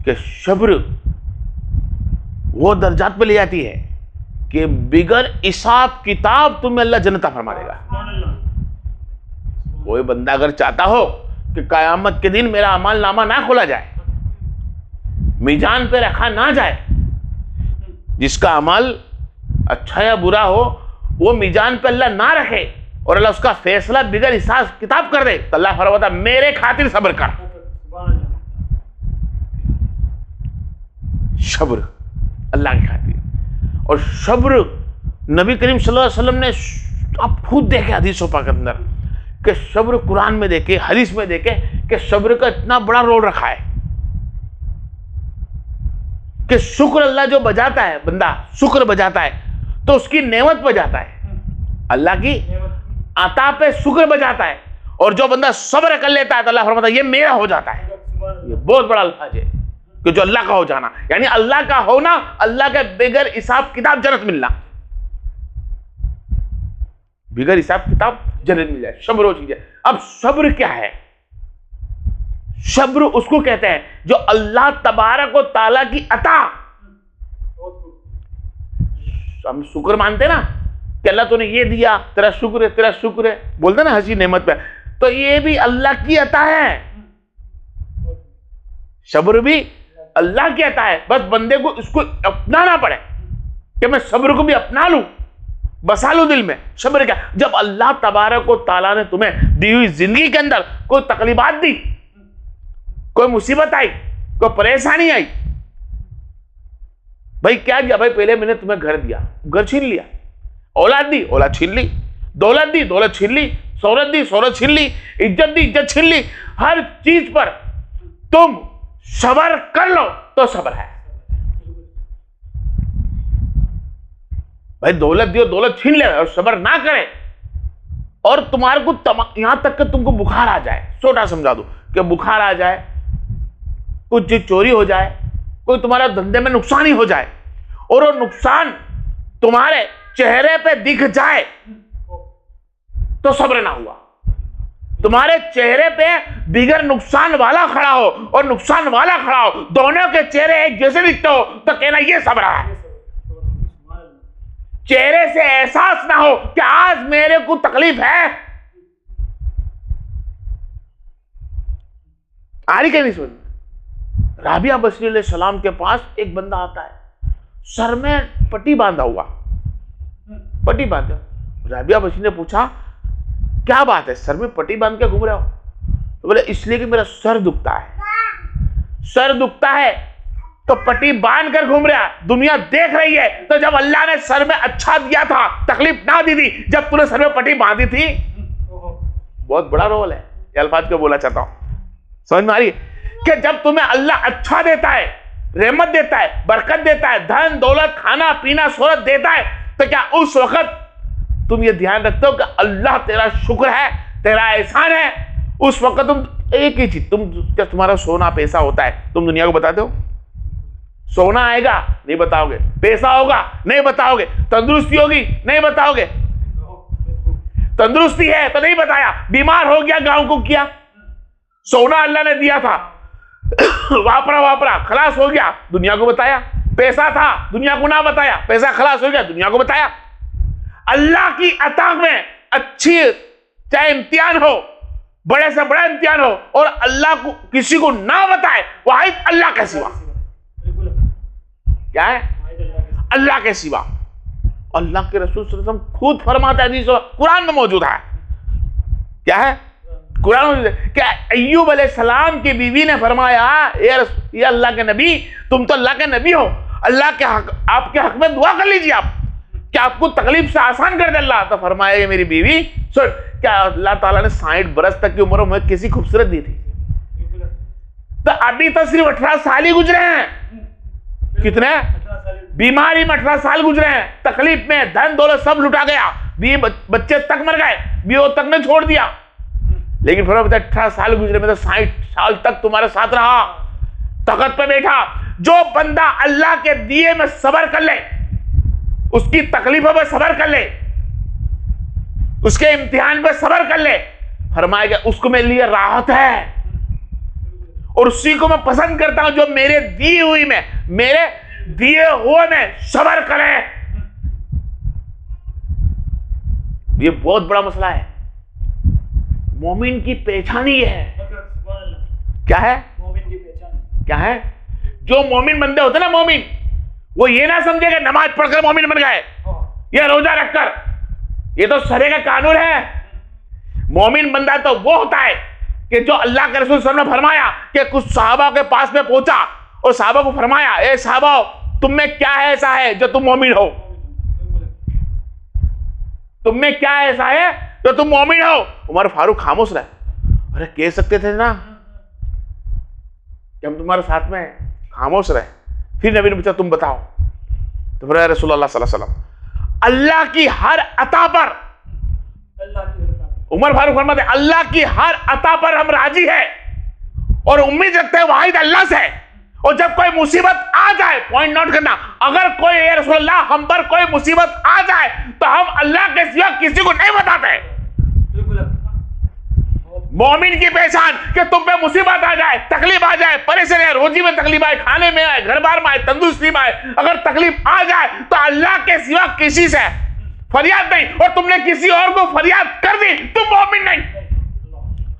کہ صبر وہ درجات پہ لے جاتی ہے کہ بغیر حساب کتاب تمہیں اللہ جنت فرما دے گا. کوئی بندہ اگر چاہتا ہو کہ قیامت کے دن میرا اعمال نامہ نہ کھولا جائے, میزان پہ رکھا نہ جائے, جس کا عمل اچھا یا برا ہو وہ میزان پہ اللہ نہ رکھے اور اللہ اس کا فیصلہ بغیر حساب کتاب کر دے, تو اللہ فرماتا ہے میرے خاطر صبر کر. صبر اللہ کی خاطر. اور صبر نبی کریم صلی اللہ علیہ وسلم نے, آپ خود دیکھیں حدیثوں پاک کے اندر کہ صبر قرآن میں دیکھے, حدیث میں دیکھے کہ صبر کا اتنا بڑا رول رکھا ہے کہ شکر اللہ جو بجاتا ہے, بندہ شکر بجاتا ہے تو اس کی نعمت بجاتا ہے, اللہ کی عطا پہ شکر بجاتا ہے. اور جو بندہ صبر کر لیتا ہے تو اللہ فرماتا ہے یہ میرا ہو جاتا ہے. یہ بہت بڑا الفاظ ہے کہ جو اللہ کا ہو جانا, یعنی اللہ کا ہونا, اللہ کے بغیر حساب کتاب جنت ملنا, بغیر حساب کتاب جنت مل جائے. صبر وہ چیز ہے. اب صبر کیا ہے؟ صبر اس کو کہتے ہیں جو اللہ تبارک و تعالیٰ کی عطا, ہم شکر مانتے نا کہ اللہ تو نے یہ دیا, تیرا شکر ہے, تیرا شکر ہے, بولتے نا ہنسی نعمت پہ, تو یہ بھی اللہ کی عطا ہے. صبر بھی اللہ کی عطا ہے, بس بندے کو اس کو اپنانا پڑے کہ میں صبر کو بھی اپنا لوں, بسا لوں دل میں. صبر کیا؟ جب اللہ تبارک و تعالیٰ نے تمہیں دی ہوئی زندگی کے اندر کوئی تکلیفات دی, کوئی مصیبت آئی, کوئی پریشانی آئی, بھائی کیا دیا؟ بھائی پہلے میں نے تمہیں گھر دیا, گھر چھین لیا, اولاد دی, اولاد چھین لی, دولت دی, دولت چھین لی, شہرت دی, شہرت چھین لی, عزت دی, عزت چھین لی. ہر چیز پر تم صبر کر لو تو صبر ہے. بھائی دولت دیو, دولت چھین لے اور صبر نہ کرے, اور تمہارے کو یہاں تک کہ تم کو بخار آ جائے, چھوٹا سمجھا دو کہ بخار آ جائے, کچھ چیز چوری ہو جائے, کوئی تمہارا دھندے میں نقصان ہی ہو جائے, اور وہ نقصان تمہارے چہرے پہ دکھ جائے تو صبر نہ ہوا. تمہارے چہرے پہ بغیر نقصان والا کھڑا ہو اور نقصان والا کھڑا ہو, دونوں کے چہرے ایک جیسے دکھتے ہو تو کہنا یہ صبر ہے. چہرے سے احساس نہ ہو کہ آج میرے کو تکلیف ہے, آ رہی کہ نہیں سن. رابعہ بصری علیہ السلام کے پاس ایک بندہ آتا ہے, سر میں پٹی باندھا ہوا, پٹی باندھا. رابعہ بصری نے پوچھا کیا بات ہے, سر میں پٹی باندھ کے گھوم رہے ہو؟ تو بولے اس لیے کہ میرا سر دکھتا ہے. سر دکھتا ہے تو پٹی باندھ کر گھوم رہا, دنیا دیکھ رہی ہے. تو جب اللہ نے سر میں اچھا دیا تھا, تکلیف نہ دی تھی, جب تُو نے سر میں پٹی باندھی تھی. بہت بڑا رول ہے, یہ الفاظ کو بولا چاہتا ہوں, سمجھ میں آ رہی ہے کہ جب تمہیں اللہ اچھا دیتا ہے, رحمت دیتا ہے, برکت دیتا ہے, دھن دولت, کھانا پینا, شہرت دیتا ہے, تو کیا اس وقت تم یہ دھیان رکھتے ہو کہ اللہ تیرا شکر ہے, تیرا احسان ہے؟ اس وقت تم ایک ہی چیز, کیا تمہارا سونا پیسہ ہوتا ہے, تم دنیا کو بتاتے ہو؟ سونا آئے گا نہیں بتاؤ گے, پیسہ ہوگا نہیں بتاؤ گے, تندرستی ہوگی نہیں بتاؤ گے, تندرستی ہے تو نہیں بتایا, بیمار ہو گیا گاؤں کو کیا, سونا اللہ نے دیا تھا, واپرا خلاص ہو گیا, دنیا کو بتایا. پیسہ تھا, دنیا کو نہ بتایا, پیسہ خلاص ہو گیا, دنیا کو بتایا. اللہ کی عطا میں اچھی, چاہے امتحان ہو, بڑے سے بڑا امتحان ہو, اور اللہ کو کسی کو نہ بتائے, واحد اللہ کے سوا. کیا ہے؟ اللہ کے سوا. اللہ کے رسول صلی اللہ علیہ وسلم خود فرماتا ہے, حدیث قرآن میں موجود ہے. کیا ہے؟ قرآن میں موجود ہے کہ ایوب علیہ السلام کی بیوی نے فرمایا, اے اللہ کے نبی, تم تو اللہ کے نبی ہو, اللہ کے حق, آپ کے حق میں دعا کر لیجیے آپ کہ آپ کو تکلیف سے آسان کر دے اللہ. تو فرمایا یہ میری بیوی سن, کیا اللہ تعالیٰ نے 60 برس تک کی عمر میں کسی خوبصورت دی تھی؟ تو ابھی تو صرف 18 سال ہی گزرے ہیں. کتنے؟ بیماری میں 18 سال گزرے ہیں, تکلیف میں, دھن دولت سب لٹا گیا, بچے تک مر گئے, بیوی تک نے چھوڑ دیا, لیکن پھر 18 سال گزرے میں تو 60 سال تک تمہارے ساتھ رہا, تخت پہ بیٹھا. جو بندہ اللہ کے دیے میں صبر کر لے, اس کی تکلیفوں پہ صبر کر لے, اس کے امتحان پہ صبر کر لے, فرمائے گا اس کو میرے لیے راحت ہے, اور اسی کو میں پسند کرتا ہوں جو میرے دی ہوئی میں، میرے دیے ہوئے میں صبر کرے. یہ بہت بڑا مسئلہ ہے. مومن کی پہچان یہ ہے. کیا ہے مومن کی پہچان؟ کیا ہے؟ جو مومن بندے ہوتے نا، مومن، وہ یہ نہ سمجھے کہ نماز پڑھ کر مومن بن گئے یا روزہ رکھ کر. یہ تو سرے کا قانون ہے. مومن بندہ تو وہ ہوتا ہے کہ جو اللہ کے رسول صلی اللہ علیہ وسلم نے فرمایا کہ کچھ صحابہ کے پاس میں پہنچا اور صحابہ کو فرمایا، اے صحابہ تم میں کیا ایسا ہے جو تم مومن ہو؟ تم میں کیا ایسا ہے جو تم مومن ہو؟ عمر فاروق خاموش رہے. ارے کہہ سکتے تھے نا کہ ہم تمہارے ساتھ میں ہیں. خاموش رہے. پھر نبی نے پوچھا تم بتاؤ. تو فرمایا رسول اللہ صلی اللہ علیہ وسلم اللہ کی ہر عطا پر، عمر فاروق فرماتے ہیں اللہ کی ہر عطا پر ہم راضی ہیں اور امید رکھتے ہیں واحد اللہ سے. اور جب کوئی مصیبت آ جائے، پوائنٹ نوٹ کرنا، اگر کوئی اے رسول اللہ ہم پر کوئی مصیبت آ جائے تو ہم اللہ کے سوا کسی کو نہیں بتاتے. مومن کی پہچان کہ تم پہ مصیبت آ جائے، تکلیف آ جائے، پریشانی آئے، روزی میں تکلیف آئے، کھانے میں آئے، گھر بار میں آئے، تندرستی میں آئے، اگر تکلیف آ جائے تو اللہ کے سوا کسی سے فریاد نہیں. اور تم نے کسی اور کو فریاد کر دی تم مومن نہیں.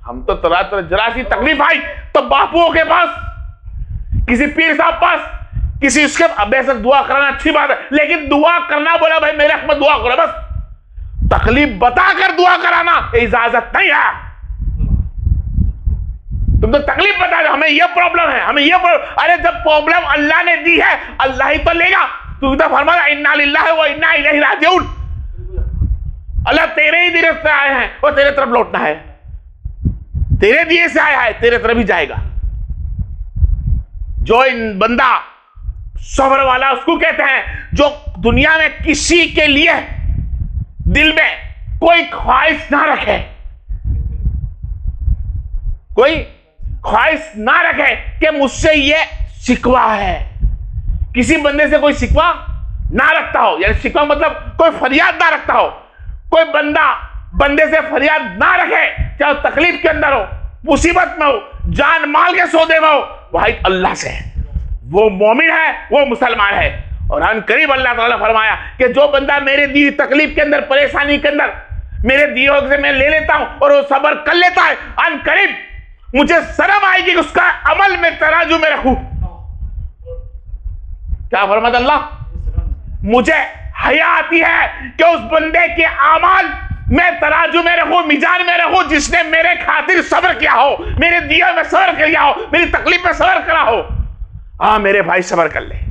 ہم تو طرح ذرا سی تکلیف آئی تو باپوؤں کے پاس، کسی پیر صاحب پاس، کسی اس کے بے شک دعا کرنا اچھی بات ہے، لیکن دعا کرنا بولا بھائی میرے حق میں دعا کرو، بس تکلیف بتا کر دعا کرانا اجازت نہیں ہے. تم تو تکلیف بتا دو ہمیں یہ پرابلم ہے، ہمیں یہ پرابلم. ارے جب پرابلم اللہ نے دی ہے اللہ ہی تو لے گا. تو فرمایا انا للہ و انا الیہ راجعون. اللہ تیرے ہی دیے سے آئے ہیں اور تیرے طرف لوٹنا ہے، تیرے دیے سے آیا ہے تیرے طرف ہی جائے گا. جو بندہ صبر والا اس کو کہتے ہیں جو دنیا میں کسی کے لیے دل میں کوئی خواہش نہ رکھے، کوئی خواہش نہ رکھے کہ مجھ سے یہ شکوہ ہے. کسی بندے سے کوئی شکوہ نہ رکھتا ہو، یعنی شکوہ مطلب کوئی فریاد نہ رکھتا ہو. کوئی بندہ بندے سے فریاد نہ رکھے، چاہے تکلیف کے اندر ہو، مصیبت میں ہو، جان مال کے سودے میں ہو، واحد اللہ سے ہے. وہ مومن ہے، وہ مسلمان ہے. اور ان قریب اللہ تعالیٰ نے فرمایا کہ جو بندہ میرے دی تکلیف کے اندر، پریشانی کے اندر میرے دیے سے میں لے لیتا ہوں اور وہ صبر کر لیتا ہے، ان قریب مجھے شرم آئے گی کہ اس کا عمل میں ترازو میں رکھوں. کیا فرماتا اللہ؟ مجھے حیا آتی ہے کہ اس بندے کے اعمال میں ترازو میں رکھوں، میزان میں رکھوں جس نے میرے خاطر صبر کیا ہو، میرے دیے میں صبر کیا ہو، میری تکلیف میں صبر کرا ہو. ہاں میرے بھائی صبر کر لے.